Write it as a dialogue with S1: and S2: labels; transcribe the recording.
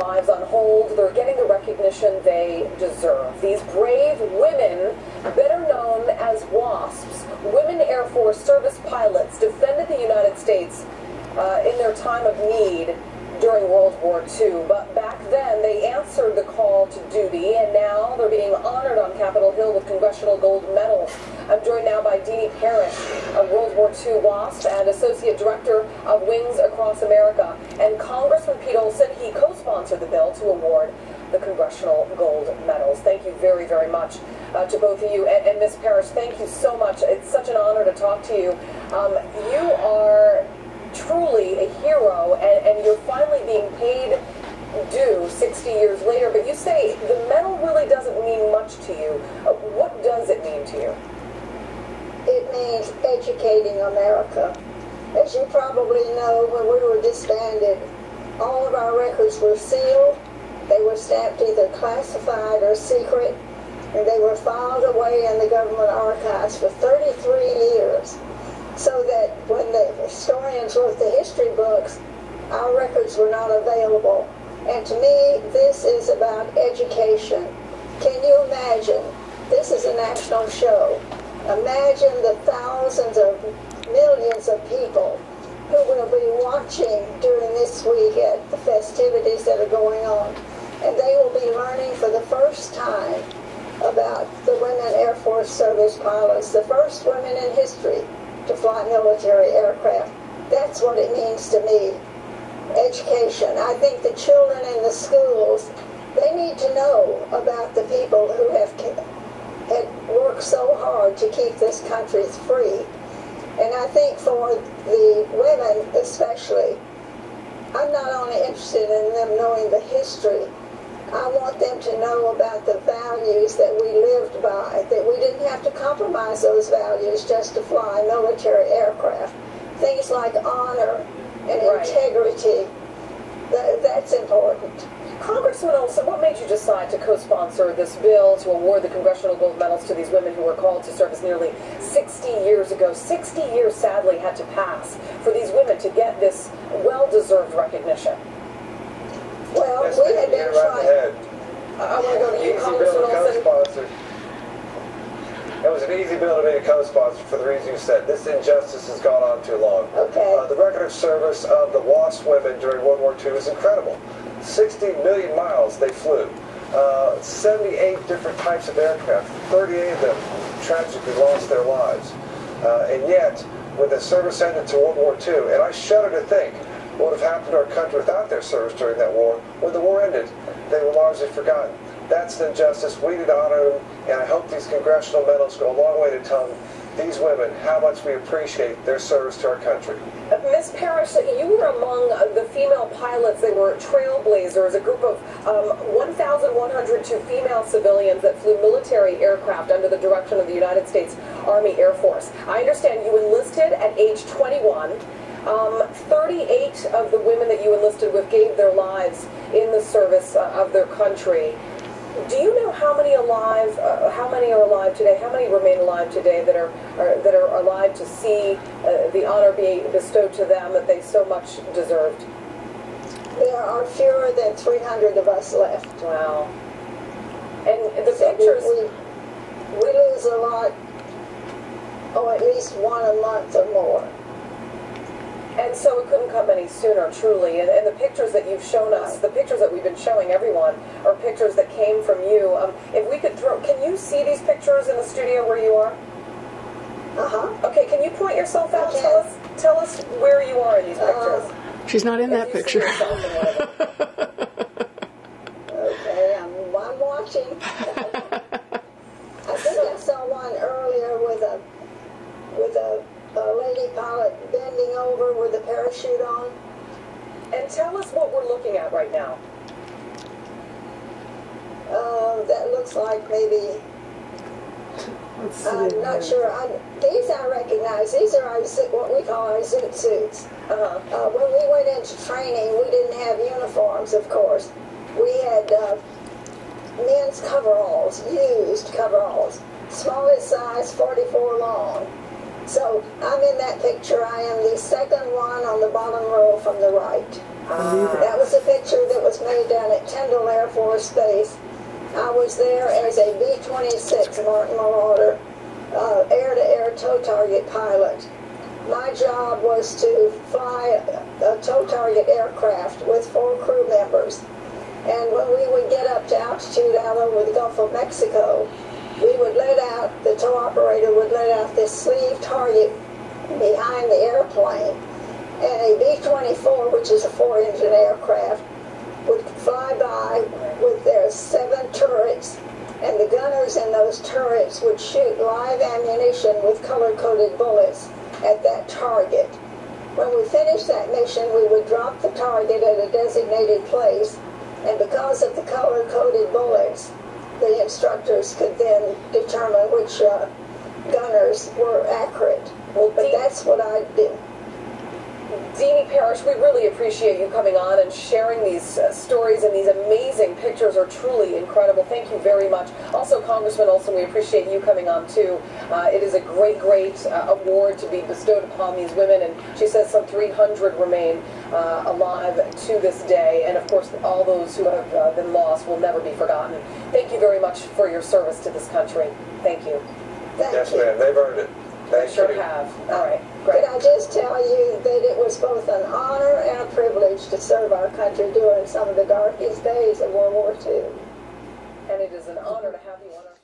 S1: lives on hold. They're getting the recognition they deserve. These brave women, better known as WASPs, Women Air Force Service Pilots, defended the United States in their time of need during World War II. But back then, they answered the call to duty, and now they're being honored on Capitol Hill with Congressional Gold Medal. I'm joined now by Deanie Parrish, a World War II WASP and Associate Director of Wings Across America. And Congressman Pete Olson, he co-sponsored the bill to award the Congressional Gold Medals. Thank you very, very much to both of you. And Ms. Parrish, thank you so much. It's such an honor to talk to you. You are truly a hero, and you're finally being paid due 60 years later, but you say the medal really doesn't mean much to you. What does it mean to you?
S2: It means educating America. As you probably know, when we were disbanded, all of our records were sealed. They were stamped either classified or secret, and they were filed away in the government archives for 33 years. So that when the historians wrote the history books, our records were not available. And to me, this is about education. Can you imagine? This is a national show. Imagine the thousands of millions of people who will be watching during this week at the festivities that are going on. And they will be learning for the first time about the Women Air Force Service pilots, the first women in history to fly military aircraft. That's what it means to me. Education. I think the children in the schools, they need to know about the people who have worked so hard to keep this country free. And I think for the women especially, I'm not only interested in them knowing the history, I want them to know about the values that we lived by, that we didn't have to compromise those values just to fly military aircraft. Things like honor and integrity, that's important.
S1: Congressman Olson, what made you decide to co-sponsor this bill to award the Congressional Gold Medals to these women who were called to service nearly 60 years ago? 60 years, sadly, had to pass for these women to get this well-deserved recognition.
S2: Well, we had been trying.
S1: I want to go to you, Congressman Olson.
S3: It was an easy bill to be a co-sponsor for the reason you said. This injustice has gone on too long.
S2: Okay.
S3: The record of service of the WASP women during World War II is incredible. 60 million miles they flew. 78 different types of aircraft. 38 of them tragically lost their lives. And yet, when the service ended to World War II, and I shudder to think what would have happened to our country without their service during that war. When the war ended, they were largely forgotten. That's the injustice. We need to honor them, and I hope these congressional medals go a long way to tell these women how much we appreciate their service to our country.
S1: Ms. Parrish, you were among the female pilots. They were trailblazers, a group of 1,102 female civilians that flew military aircraft under the direction of the United States Army Air Force. I understand you enlisted at age 21. 38 of the women that you enlisted with gave their lives in the service of their country. Do you know how many alive? How many are alive today? How many remain alive today that are alive to see the honor being bestowed to them that they so much deserved?
S2: There are fewer than 300 of us left.
S1: Wow! And the pictures.
S2: We lose a lot. Oh, at least one a month or more.
S1: And so it couldn't come any sooner, truly. And the pictures that you've shown us, the pictures that we've been showing everyone, are pictures that came from you. If we could can you see these pictures in the studio where you are?
S2: Uh-huh.
S1: Okay, can you point yourself out? Tell us where you are in these pictures.
S4: She's not in that picture.
S2: Okay, I'm watching. I think I saw one earlier with a lady pilot bending over with a parachute on.
S1: And tell us what we're looking at right now.
S2: That looks like maybe, I'm not sure. These I recognize. These are our what we call our zoot suits. When we went into training, we didn't have uniforms, of course. We had men's coveralls, used coveralls, smallest size, 44 long. So I'm in that picture. I am the second one on the bottom row from the right. That was a picture that was made down at Tyndall Air Force Base. I was there as a B-26 Martin Marauder air-to-air tow target pilot. My job was to fly a tow target aircraft with 4 crew members. And when we would get up to altitude out over the Gulf of Mexico, we would let out, the tow operator would let out this sleeve target behind the airplane. And a B-24, which is a 4-engine aircraft, would fly by with their 7 turrets, and the gunners in those turrets would shoot live ammunition with color-coded bullets at that target. When we finished that mission, we would drop the target at a designated place, and because of the color-coded bullets, the instructors could then determine which gunners were accurate.
S1: Well,
S2: but that's what I did.
S1: Deanie Parrish, we really appreciate you coming on and sharing these stories, and these amazing pictures are truly incredible. Thank you very much. Also, Congressman Olson, we appreciate you coming on too. It is a great, great award to be bestowed upon these women, and she says some 300 remain alive to this day, and of course all those who have been lost will never be forgotten. Thank you very much for your service to this country. Thank you.
S3: Yes, ma'am. They've earned it.
S1: They sure have. All right. Great.
S2: Can I just tell you that it was both an honor and a privilege to serve our country during some of the darkest days of World War II.
S1: And it is an honor to have you on our